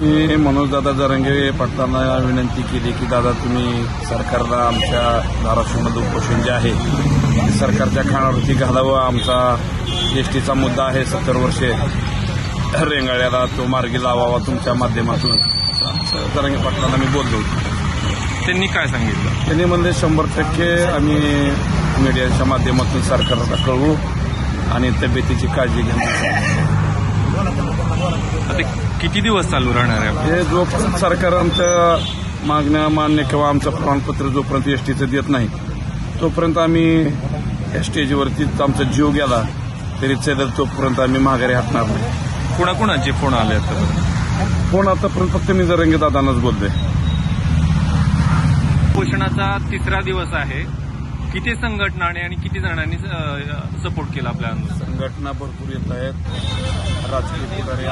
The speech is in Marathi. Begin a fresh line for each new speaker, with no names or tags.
मी मनोजदादा जरांगे पाटलांना विनंती केली की दादा तुम्ही सरकारला आमच्या धाराशिवमध्ये उपोषण जे आहे ते सरकारच्या खाणावरती घालावं. आमचा एसटीचा मुद्दा आहे 70 वर्षे रेंगाळ्याला तो मार्गी लावावा तुमच्या माध्यमातून. जरांगे पाटलांना मी बोललो होतो.
त्यांनी काय सांगितलं?
त्यांनी म्हणले 100% आम्ही मीडियाच्या माध्यमातून सरकारला कळवू आणि तब्येतीची काळजी घेण्यासाठी.
आता किती दिवस चालू राहणार आहे?
हे जोपर्यंत सरकार आमच्या मागण्या मान्य किंवा आमचं प्रमाणपत्र जोपर्यंत एसटीचं देत नाही तोपर्यंत आम्ही या स्टेजवरतीच आमचा जीव गेला तरी चालेल, तोपर्यंत आम्ही माघारी हटणार नाही.
कुणाकुणाचे फोन आले आता?
फोन आतापर्यंत फक्त मी जरांगे दादांनाच बोलतोय.
उपोषणाचा 3रा दिवस आहे. किती संघटनांनी आणि किती जणांनी सपोर्ट केला आपल्या आंदोलनाला?
संघटना भरपूर येत आहेत. राजकीय पुढारी